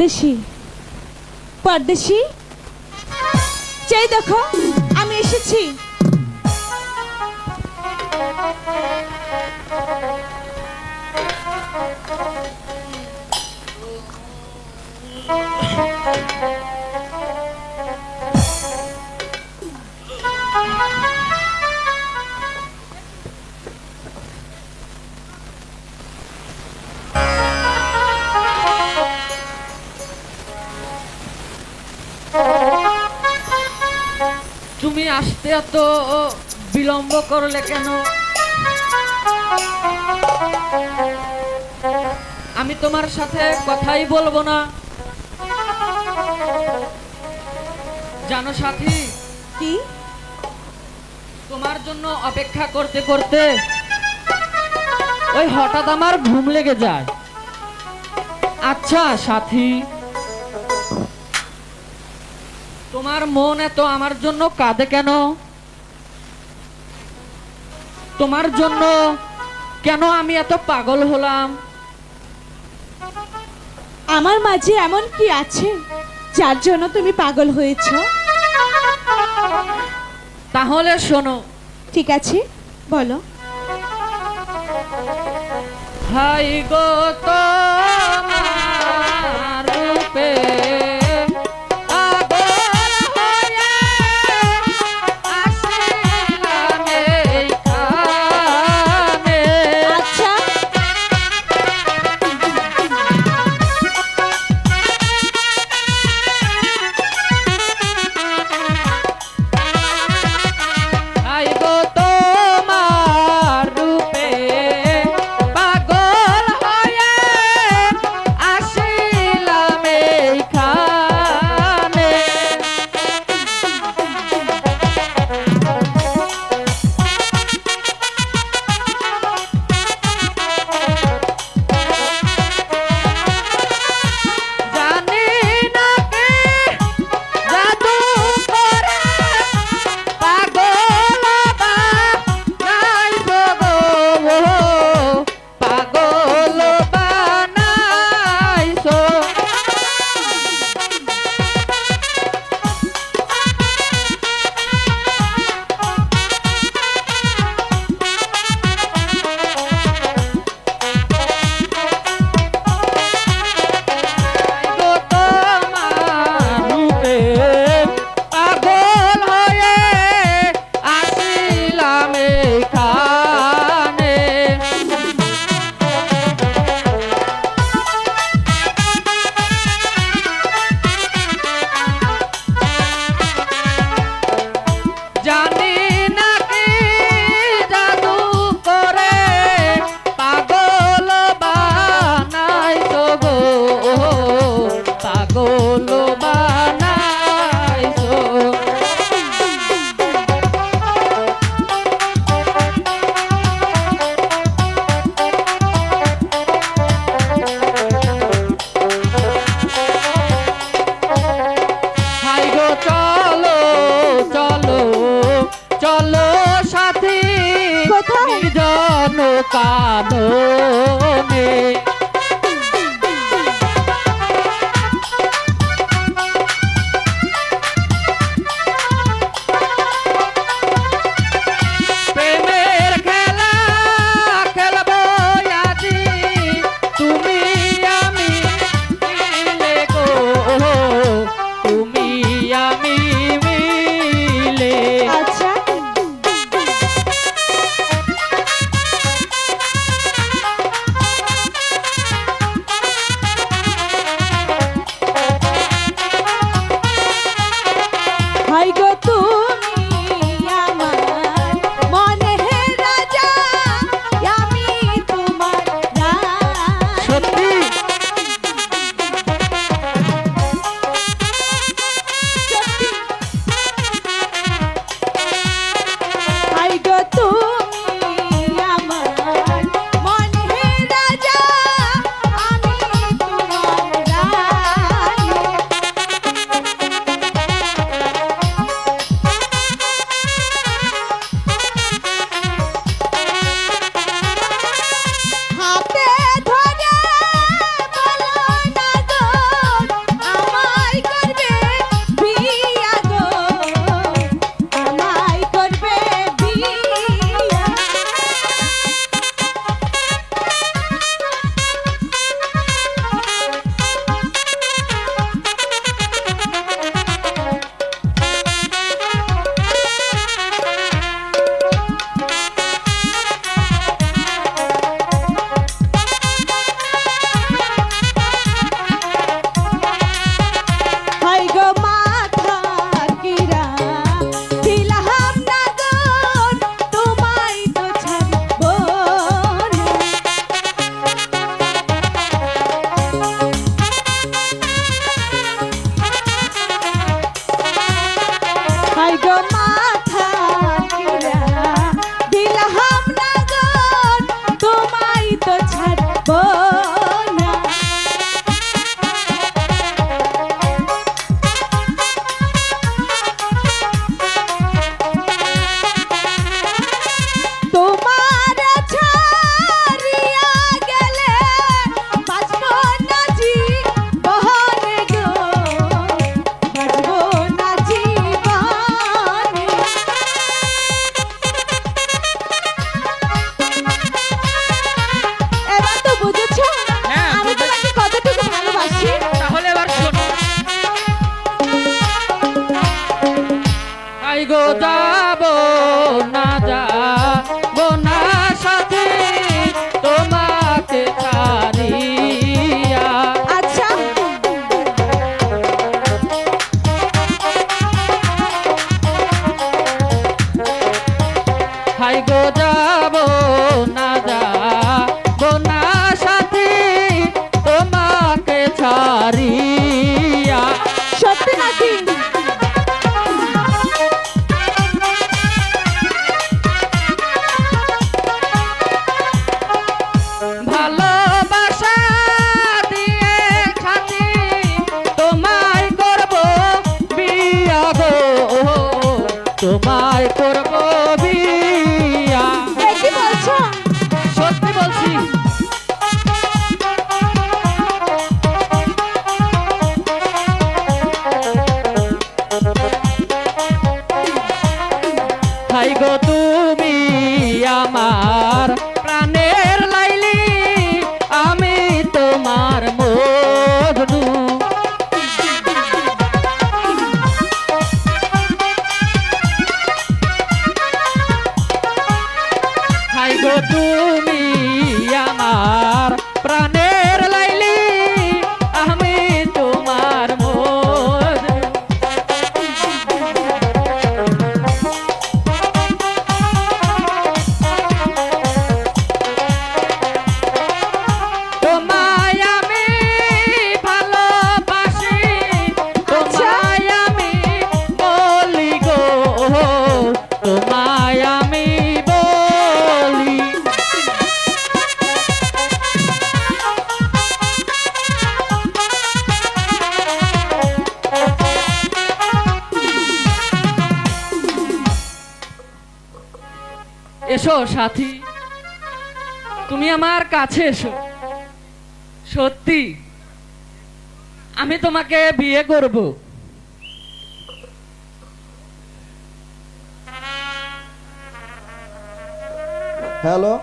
পরদেশি পরদেশি, চাই দেখো আমি এসেছি। তুমি আসতে এত বিলম্ব করলে কেন? আমি তোমার সাথে কথাই বলবো না। জানো সাথী, কি? তোমার জন্য অপেক্ষা করতে করতে ওই হঠাৎ আমার ঘুম লেগে যায়। আচ্ছা সাথী, তোমার মন এত আমার জন্য কাঁদে কেন? তোমার জন্য কেন আমি এত পাগল হলাম? আমার মাঝে এমন কি আছে যার জন্য তুমি পাগল হয়েছ? তাহলে শোনো। ঠিক আছে, বলো। হাই গো তোমার রূপে আচ্ছা, কাননে প্রেমের খেলা খেলবো আজি তুমি আমি মিলে গো, তুমি আমি মিলে। আচ্ছা, হাই গো তুমি আমার মনের রাজা, আমি তোমার রানী। সত্যি হাই গো তুমি আমার মনের রাজা, আমি তোমার রানী। হাই গো যাব না যাব না সাথী তোমাকে ছাড়িয়া। আচ্ছা হাই গো যাব না যাব না সাথী তোমাকে ছাড়িয়া। সত্যি নাকি? ভালোবাসা দিয়ে খাতি তোমায় করব বিয়া গো, তোমায় করব বিয়া। এ কি বলছো? সত্যি বলছি। হাই গো তুমি আমার প্রাণের লাইলি, আমি তোমার মজনু। হাই গো তুমি আমার প্রাণের লাইলি, আমি তোমার মজনু। তোমায় আমি ভালোবাসি, তোমায় আমি বলি গো, তোমায় আমি বলি। এসো সাথী, তুমি আমার কাছে এসো। সত্যি আমি তোমাকে বিয়ে করব। হ্যালো